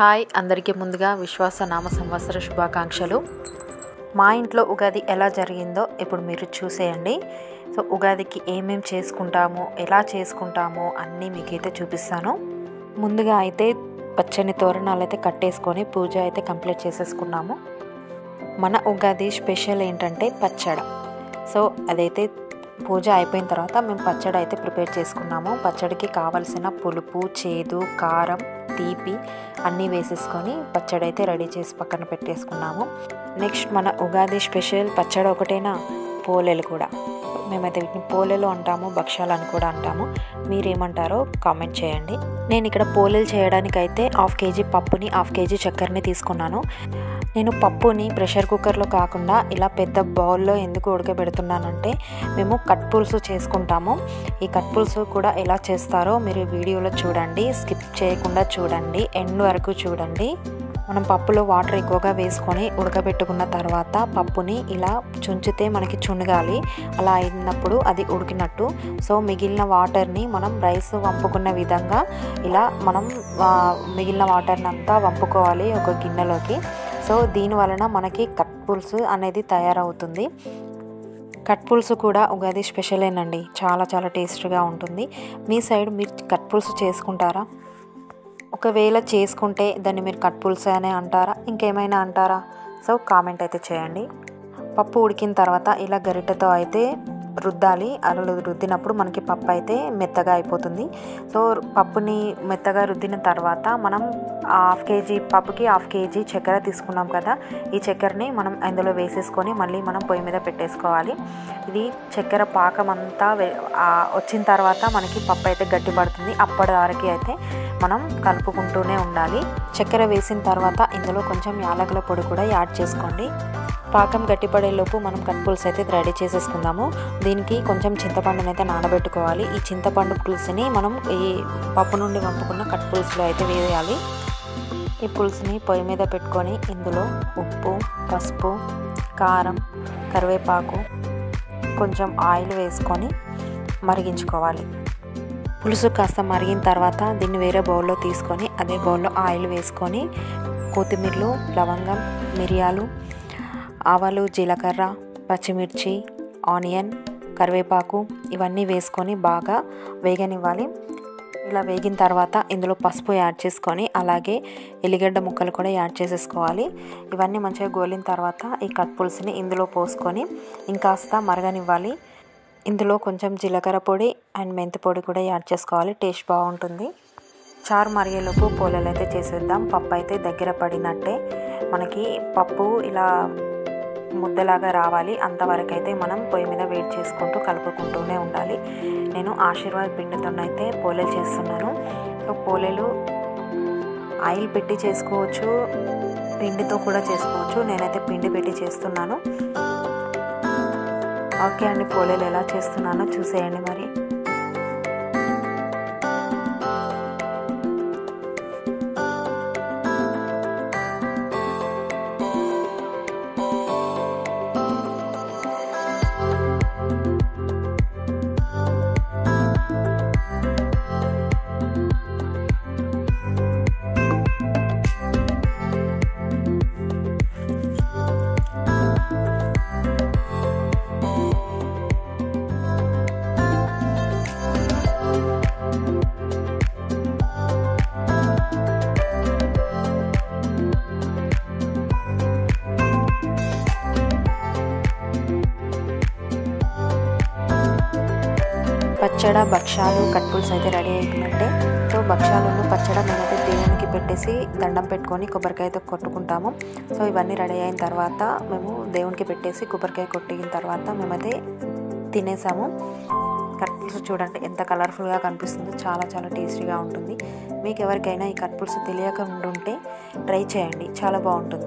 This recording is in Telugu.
హాయ్ అందరికీ ముందుగా విశ్వాస నామ సంవత్సర శుభాకాంక్షలు. మా ఇంట్లో ఉగాది ఎలా జరిగిందో ఇప్పుడు మీరు చూసేయండి. సో ఉగాదికి ఏమేమి చేసుకుంటామో ఎలా చేసుకుంటామో అన్నీ మీకైతే చూపిస్తాను. ముందుగా అయితే పచ్చని తోరణాలు అయితే కట్టేసుకొని పూజ అయితే కంప్లీట్ చేసేసుకున్నాము. మన ఉగాది స్పెషల్ ఏంటంటే పచ్చడి. సో అదైతే పూజ అయిపోయిన తర్వాత మేము పచ్చడి అయితే ప్రిపేర్ చేసుకున్నాము. పచ్చడికి కావలసిన పులుపు, చేదు, కారం, తీపి అన్నీ వేసేసుకొని పచ్చడి అయితే రెడీ చేసి పక్కన పెట్టేసుకున్నాము. నెక్స్ట్ మన ఉగాది స్పెషల్ పచ్చడి ఒకటేనా, పోలేలు కూడా. మేమైతే వీటిని పోలేలు అంటాము, భక్ష్యాలు అని కూడా అంటాము. మీరేమంటారో కామెంట్ చేయండి. నేను ఇక్కడ పోలేలు చేయడానికైతే 1/2 kg పప్పుని 1/2 kg చక్కెరని తీసుకున్నాను. నేను పప్పుని ప్రెషర్ కుక్కర్లో కాకుండా ఇలా పెద్ద బౌల్లో ఎందుకు ఉడకబెడుతున్నానంటే మేము కట్ పులుసు చేసుకుంటాము. ఈ కట్ పులుసు కూడా ఎలా చేస్తారో మీరు వీడియోలో చూడండి, స్కిప్ చేయకుండా చూడండి, ఎండ్ వరకు చూడండి. మనం పప్పులో వాటర్ ఎక్కువగా వేసుకొని ఉడకబెట్టుకున్న తర్వాత పప్పుని ఇలా చుంచితే మనకి చునగాలి. అలా అయినప్పుడు అది ఉడికినట్టు. సో మిగిలిన వాటర్ని మనం రైస్ వంపుకున్న విధంగా ఇలా మనం మిగిలిన వాటర్ని అంతా వంపుకోవాలి ఒక గిన్నెలోకి. సో దీని వలన మనకి కట్ పులుసు అనేది తయారవుతుంది. కట్ పులుసు కూడా ఉగాది స్పెషలేనండి, చాలా చాలా టేస్ట్గా ఉంటుంది. మీ సైడ్ మీరు కట్ పులుసు చేసుకుంటారా? ఒకవేళ చేసుకుంటే దాన్ని మీరు కట్ పులుసు అనే అంటారా, ఇంకేమైనా అంటారా? సో కామెంట్ అయితే చేయండి. పప్పు ఉడికిన తర్వాత ఇలా గరిటెతో అయితే రుద్దాలి. అలా రుద్దినప్పుడు మనకి పప్పు అయితే మెత్తగా అయిపోతుంది. సో పప్పుని మెత్తగా రుద్దిన తర్వాత మనం 1/2 kg పప్పుకి 1/2 kg చక్కెర తీసుకున్నాం కదా, ఈ చక్కెరని మనం అందులో వేసేసుకొని మళ్ళీ మనం పొయ్యి మీద పెట్టేసుకోవాలి. ఇది చక్కెర పాకం అంతా వచ్చిన తర్వాత మనకి పప్పు అయితే గట్టి పడుతుంది. అప్పటి వరకు అయితే మనం కలుపుకుంటూనే ఉండాలి. చక్కెర వేసిన తర్వాత ఇందులో కొంచెం యాలకుల పొడి కూడా యాడ్ చేసుకోండి. పాకం గట్టిపడేలోపు మనం కట్ పులుసు అయితే రెడీ చేసేసుకుందాము. దీనికి కొంచెం చింతపండుని అయితే నానబెట్టుకోవాలి. ఈ చింతపండు పులుసుని మనం ఈ పప్పు నుండి వంపుకున్న కట్ పులుసులో అయితే వేయాలి. ఈ పులుసుని పొయ్యి మీద పెట్టుకొని ఇందులో ఉప్పు, పసుపు, కారం, కరివేపాకు, కొంచెం ఆయిల్ వేసుకొని మరిగించుకోవాలి. పులుసు కాస్త మరిగిన తర్వాత దీన్ని వేరే బౌల్లో తీసుకొని అదే బౌల్లో ఆయిల్ వేసుకొని కొత్తిమీరలు, లవంగం, మిరియాలు, ఆవాలు, జీలకర్ర, పచ్చిమిర్చి, ఆనియన్, కరివేపాకు ఇవన్నీ వేసుకొని బాగా వేగనివ్వాలి. ఇలా వేగిన తర్వాత ఇందులో పసుపు యాడ్ చేసుకొని అలాగే ఎల్లిగడ్డ ముక్కలు కూడా యాడ్ చేసేసుకోవాలి. ఇవన్నీ మంచిగా గోలిన తర్వాత ఈ కట్ పులుసుని ఇందులో పోసుకొని ఇంకాస్త మరగనివ్వాలి. ఇందులో కొంచెం జీలకర్ర పొడి అండ్ మెంతి పొడి కూడా యాడ్ చేసుకోవాలి, టేస్ట్ బాగుంటుంది. చారు మరిగేలోపు పోలేలు అయితే చేసేద్దాం. పప్పు అయితే దగ్గర పడినట్టే మనకి పప్పు ఇలా ముద్దలాగా రావాలి. అంతవరకు అయితే మనం పొయ్యి మీద వేడి చేసుకుంటూ కలుపుకుంటూనే ఉండాలి. నేను ఆశీర్వాద్ పిండితోనైతే పోలేలు చేస్తున్నాను. సో పోలేలు ఆయిల్ పెట్టి చేసుకోవచ్చు, పిండితో కూడా చేసుకోవచ్చు. నేనైతే పిండి పెట్టి చేస్తున్నాను. ఓకే అండి, పోలేలు ఎలా చేస్తున్నానో చూసేయండి మరి. పచ్చడ, భక్ష్యాలు, కట్ పులుసు అయితే రెడీ అయిపోయినట్టే. సో భక్ష్యాలను పచ్చడ మేమైతే దేవునికి పెట్టేసి దండం పెట్టుకొని కొబ్బరికాయతో కొట్టుకుంటాము. సో ఇవన్నీ రెడీ అయిన తర్వాత మేము దేవునికి పెట్టేసి కొబ్బరికాయ కొట్టిన తర్వాత మేమైతే తినేసాము. కట్ పులుసు చూడండి ఎంత కలర్ఫుల్గా కనిపిస్తుందో, చాలా చాలా టేస్టీగా ఉంటుంది. మీకు ఎవరికైనా ఈ కట్ పులుసు తెలియక ఉండుంటే ట్రై చేయండి, చాలా బాగుంటుంది.